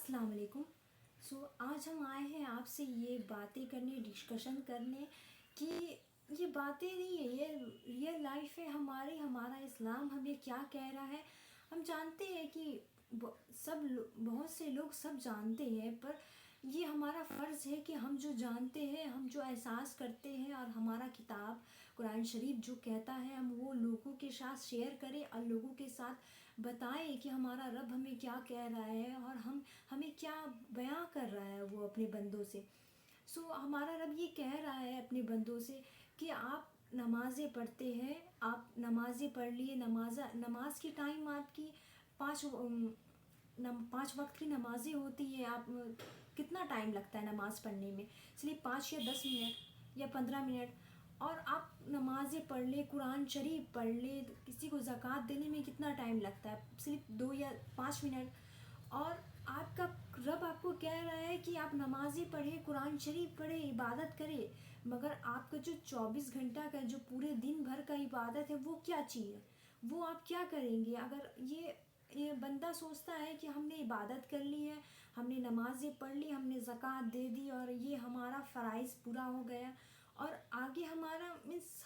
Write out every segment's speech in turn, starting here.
السلام علیکم. آج ہم آئے ہیں آپ سے یہ باتیں کرنے، ڈسکشن کرنے کہ یہ باتیں نہیں ہے، یہ ریئل لائف ہے ہماری. ہمارا اسلام ہمیں کیا کہہ رہا ہے. ہم جانتے ہیں کہ بہت سے لوگ سب جانتے ہیں، پر یہ ہمارا فرض ہے کہ ہم جو جانتے ہیں، ہم جو احساس کرتے ہیں اور ہمارا کتاب قرآن شریف جو کہتا ہے ہم وہ لوگوں کے ساتھ شیئر کریں اور لوگوں کے ساتھ بتائیں کہ ہمارا رب ہمیں کیا کہہ رہا ہے اور ہمیں کیا بیان کر رہا ہے وہ اپنے بندوں سے. ہمارا رب یہ کہہ رہا ہے اپنے بندوں سے کہ آپ نمازیں پڑھتے ہیں، آپ نمازیں پڑھ لیے. نماز کی ٹائم آپ کی 5 وقت کی نمازیں ہوتی ہیں. آپ کتنا ٹائم لگتا ہے نماز پڑھنے میں؟ صرف 5 یا 10 منٹ یا 15 منٹ. اور آپ نمازیں پڑھ لیں، قرآن شریف پڑھ لیں. کسی کو زکوٰۃ دینے میں کتنا ٹائم لگتا ہے؟ صرف 2 یا 5 منٹ. اور آپ کا رب آپ کو کہہ رہا ہے کہ آپ نمازیں پڑھیں، قرآن شریف پڑھیں، عبادت کریں. مگر آپ کا جو 24 گھنٹہ کا جو پورے دن بھر کا عبادت ہے وہ کیا چیز ہے؟ وہ آپ کیا کریں گے؟ اگر یہ بندہ سوچتا ہے کہ ہم نے عبادت کر لی ہے، ہم نے نمازیں پڑھ لی، ہم نے زکوٰۃ دے دی اور یہ ہمارا فرائض پورا ہو گیا اور آگے ہمارا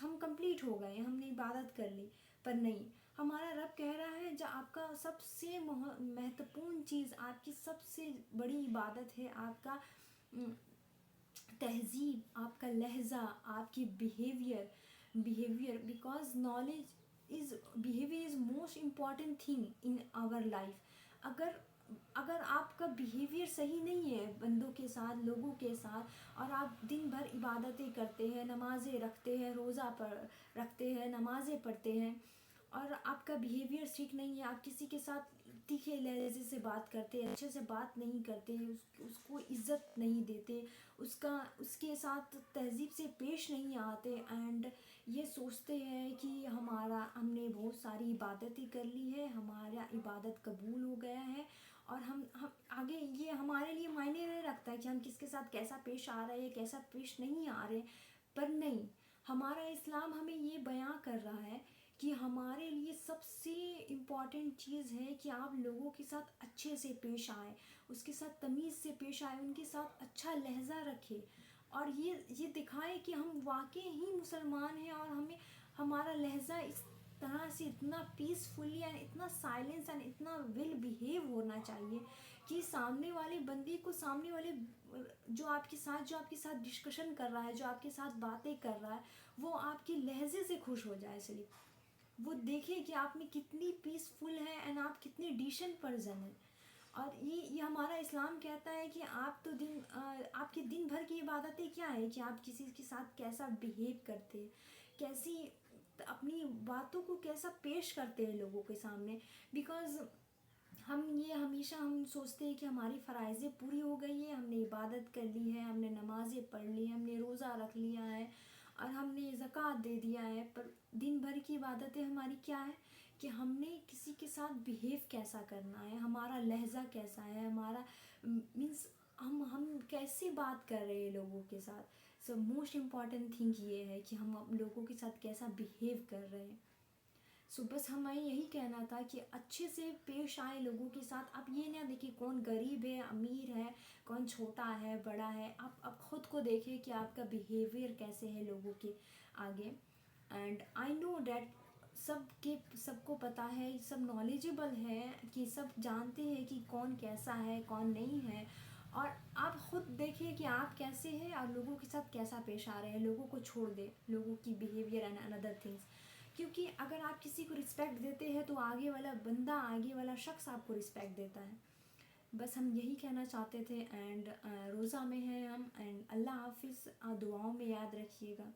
ہم کمپلیٹ ہو گئے، ہم نے عبادت کر لی. پر نہیں، ہمارا رب کہہ رہا ہے جو آپ کا سب سے مہتوپورن چیز، آپ کی سب سے بڑی عبادت ہے آپ کا تہذیب، آپ کا لہجہ، آپ کی behaviour because behaviour is most important thing in our life. اگر آپ کا بیہیویئر صحیح نہیں ہے بندوں کے ساتھ، لوگوں کے ساتھ، اور آپ دن بھر عبادتیں کرتے ہیں، نمازیں رکھتے ہیں، روزہ رکھتے ہیں، نمازیں پڑھتے ہیں، اور آپ کا بیہیویئر ٹھیک نہیں ہے، آپ کسی کے ساتھ تیکھے لہجے سے بات کرتے، اچھے سے بات نہیں کرتے، اس کو عزت نہیں دیتے، اس کے ساتھ تہذیب سے پیش نہیں آتے، اینڈ یہ سوچتے ہیں کہ ہم نے بہت ساری عبادتیں کر لی ہے، ہمارا عبادت قبول ہو گیا ہے، اور ہم آگے یہ ہمارے لیے معنی نہیں رکھتا ہے کہ ہم کس کے ساتھ کیسا پیش آ رہے ہیں، کیسا پیش نہیں آ رہے. پر نہیں، ہمارا اسلام ہمیں یہ بیان کر رہا ہے کہ ہمارے لیے سب سے امپورٹنٹ چیز ہے کہ آپ لوگوں کے ساتھ اچھے سے پیش آئیں، اس کے ساتھ تمیز سے پیش آئیں، ان کے ساتھ اچھا لہجہ رکھیں، اور یہ دکھائیں کہ ہم واقعی ہی مسلمان ہیں، اور ہمارا لہجہ اس طرح سے اتنا پیسفلی اینڈ اتنا سائلنس اینڈ اتنا ویل بیہیو ہونا چاہیے کہ سامنے والے بندے کو، سامنے والے جو آپ کے ساتھ ڈسکشن کر رہا ہے، جو آپ کے ساتھ باتیں کر رہا ہے، وہ آپ کے لہجے سے خوش ہو جائے. صرف وہ دیکھیں کہ آپ میں کتنی پیسفل ہے اینڈ آپ کتنے ڈیسنٹ پرسن ہیں. اور یہ ہمارا اسلام کہتا ہے کہ آپ کے دن بھر کی عبادتیں کیا ہے کہ آپ کسی کے ساتھ کیسا بیہیو کرتے، کیسی اپنی باتوں کو کیسا پیش کرتے ہیں لوگوں کے سامنے. بیکاز ہمیشہ ہم سوچتے ہیں کہ ہماری فرائضیں پوری ہو گئی ہے، ہم نے عبادت کر لی ہے، ہم نے نمازیں پڑھ لی، ہم نے روزہ رکھ لیا ہے اور ہم نے زکوٰۃ دے دیا ہے. پر دن بھر کی عبادتیں ہماری کیا ہے کہ ہم نے کسی کے ساتھ بیہیو کیسا کرنا ہے، ہمارا لہجہ کیسا ہے، ہمارا ہم کیسے بات کر رہے ہیں لوگوں کے ساتھ. موسٹ امپورٹنٹ تھنگ یہ ہے کہ ہم لوگوں کے ساتھ کیسا بیہیو کر رہے ہیں. بس ہمیں یہی کہنا تھا کہ اچھے سے پیش آئے لوگوں کے ساتھ. آپ یہ نہ دیکھیں کون غریب ہے، امیر ہے، کون چھوٹا ہے، بڑا ہے. آپ خود کو دیکھیں کہ آپ کا بیہیویئر کیسے ہے لوگوں کے آگے. اینڈ آئی نو دیٹ سب کو پتہ ہے، سب نالجبل ہے، کہ سب جانتے ہیں کہ کون کیسا ہے، کون نہیں ہے. اور آپ خود دیکھیں کہ آپ کیسے ہیں اور لوگوں کے ساتھ کیسا پیش آ رہے ہیں. لوگوں کو چھوڑ دیں، لوگوں کی بیہیویئر اینڈ اندر تھنگس. کیونکہ اگر آپ کسی کو رسپیکٹ دیتے ہیں تو آگے والا بندہ، آگے والا شخص آپ کو رسپیکٹ دیتا ہے. بس ہم یہی کہنا چاہتے تھے. اینڈ روزہ میں ہیں ہم. اینڈ اللہ حافظ. دعاؤں میں یاد رکھیے گا.